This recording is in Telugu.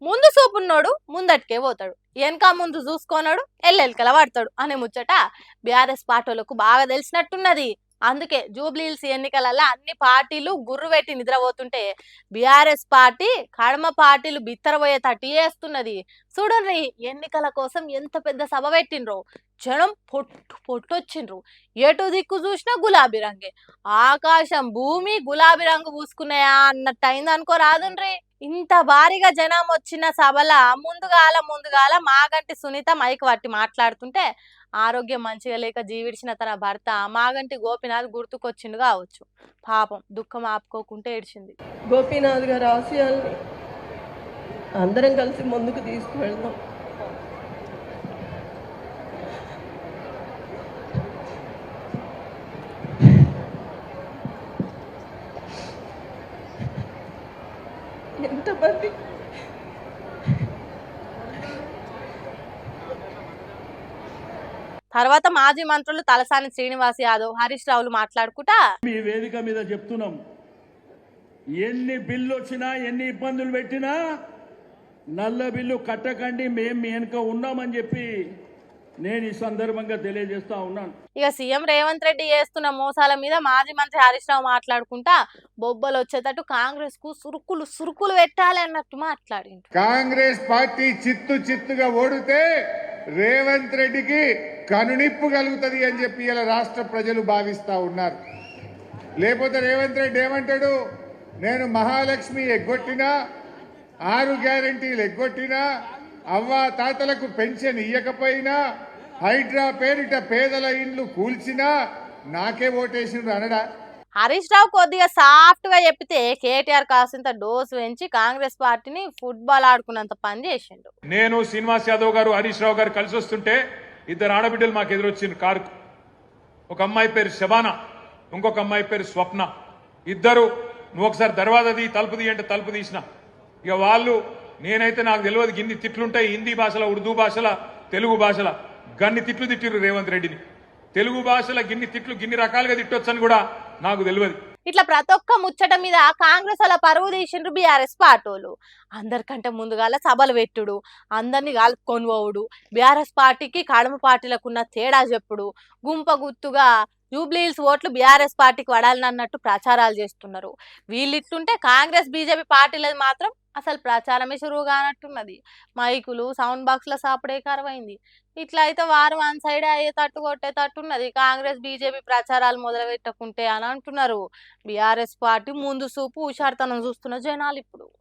ముందు సూపున్నోడు ముందటికే పోతాడు, వెనక ముందు చూసుకోనాడు ఎల్లెలకల పడతాడు అనే ముచ్చట బీఆర్ఎస్ పార్టీలకు బాగా తెలిసినట్టున్నది. అందుకే జూబ్లీహిల్స్ ఎన్నికలలో అన్ని పార్టీలు గుర్రు పెట్టి నిద్రపోతుంటే బీఆర్ఎస్ పార్టీ కడమ పార్టీలు బిత్తరపోయేటట్టు చేస్తున్నది. చూడండి ఎన్నికల కోసం ఎంత పెద్ద సభ పెట్టిండ్రో, జనం పొట్టు పొట్టొచ్చిండ్రు. ఎటు దిక్కు చూసినా గులాబీ రంగే, ఆకాశం భూమి గులాబీ రంగు పూసుకున్నాయా అన్నట్టు అయింది అనుకో రాదుండ్రి. ఇంత భారీగా జనం వచ్చిన సభల ముందుగాల మాగంటి సునీత మైక్ పట్టి మాట్లాడుతుంటే ఆరోగ్యం మంచిగా లేక జీవిడిచిన తన భర్త మాగంటి గోపీనాథ్ గుర్తుకొచ్చిండు కావచ్చు. పాపం దుఃఖం ఆపుకోకుంటే ఏడ్చింది. గోపీనాథ్ గారి ఆశయాల్ని అందరం కలిసి ముందుకు తీసుకువెళ్దాం. ఎంతమంది తర్వాత మాజీ మంత్రులు తలసాని శ్రీనివాస్ యాదవ్, హరీష్ రావులు మాట్లాడుకుంటా ఈ వేదిక మీద చెప్తున్నాం, ఎన్ని బిల్లు వచ్చినా ఎన్ని ఇబ్బందులు పెట్టినా నల్ల బిల్లు కట్టకండి, మేము మీ వెనుక ఉన్నామని చెప్పి నేను ఈ సందర్భంగా తెలియజేస్తా ఉన్నాను. ఇక సీఎం రేవంత్ రెడ్డి చేస్తున్న మోసాల మీద మాజీ మంత్రి హరీష్ రావు మాట్లాడుకుంటా బొబ్బలు వచ్చేటట్టు కాంగ్రెస్ కు సురుకులు పెట్టాలి అన్నట్టు మాట్లాడిండు. కాంగ్రెస్ పార్టీ చిత్తుగా ఓడితే రేవంత్ రెడ్డికి కనునిప్పు కలుగుతుంది అని చెప్పి ఇలా రాష్ట్ర ప్రజలు భావిస్తా ఉన్నారు. లేకపోతే రేవంత్ రెడ్డి ఏమంటాడు, నేను మహాలక్ష్మి ఎగ్గొట్టినా, 6 గ్యారంటీలు ఎగ్గొట్టినా, అవ్వ తాతలకు పెన్షన్ ఇయ్యకపోయినా, హైడ్రా పేరిట పేదల ఇండ్లు కూల్చినా నాకే ఓటేసిండ్రు అనడా? హరీష్ రావు కొద్దిగా సాఫ్ట్ గా చెప్పితే కేటీఆర్ కాసింత డోసు పెంచి కాంగ్రెస్ పార్టీని ఫుట్బాల్ ఆడుకున్నంత పని చేసిండు. నేను శ్రీనివాస్ యాదవ్ గారు హరీష్ రావు గారు కలిసి వస్తుంటే ఇద్దరు ఆడబిడ్డలు మాకు ఎదురొచ్చింది కారుకు. ఒక అమ్మాయి పేరు శబానా, ఇంకొక అమ్మాయి పేరు స్వప్న. ఇద్దరు నువ్వు ఒకసారి దర్వాజా తలుపు తీయంటే తలుపు తీసిన. ఇక వాళ్ళు నేనైతే నాకు తెలియదు గిన్ని తిట్లుంటాయి హిందీ భాషల, ఉర్దూ భాషల, తెలుగు భాషల గన్ని తిట్లు తిట్టిరు రేవంత్ రెడ్డిని. తెలుగు భాషల గిన్ని తిట్లు గిన్ని రకాలుగా తిట్టొచ్చని కూడా నాకు తెలియదు. ఇట్లా ప్రతి ఒక్క ముచ్చట మీద కాంగ్రెస్ వాళ్ళ పరువు తీసిండ్రు బీఆర్ఎస్ పార్టీలు. అందరికంటే ముందుగాల సభలు పెట్టుడు, అందరినీ కలుపుకొని పోవుడు, బీఆర్ఎస్ పార్టీకి కడమ పార్టీలకు ఉన్న తేడా చెప్పుడు, గుంపుగా జూబ్లీహిల్స్ ఓట్లు బీఆర్ఎస్ పార్టీకి పడాలని అన్నట్టు ప్రచారాలు చేస్తున్నారు. వీళ్ళిట్లుంటే కాంగ్రెస్ బీజేపీ పార్టీలది మాత్రం అసలు ప్రచారమే షురువు కానట్టున్నది. మైకులు సౌండ్ బాక్స్ల సాపడే కరువైంది. ఇట్లా అయితే వారు వన్ సైడ్ అయ్యేటట్టు కొట్టేటట్టున్నది కాంగ్రెస్ బీజేపీ ప్రచారాలు మొదలు పెట్టకుంటే అని అంటున్నారు. బీఆర్ఎస్ పార్టీ ముందు చూపు హుషారుతనం చూస్తున్న జనాలు ఇప్పుడు.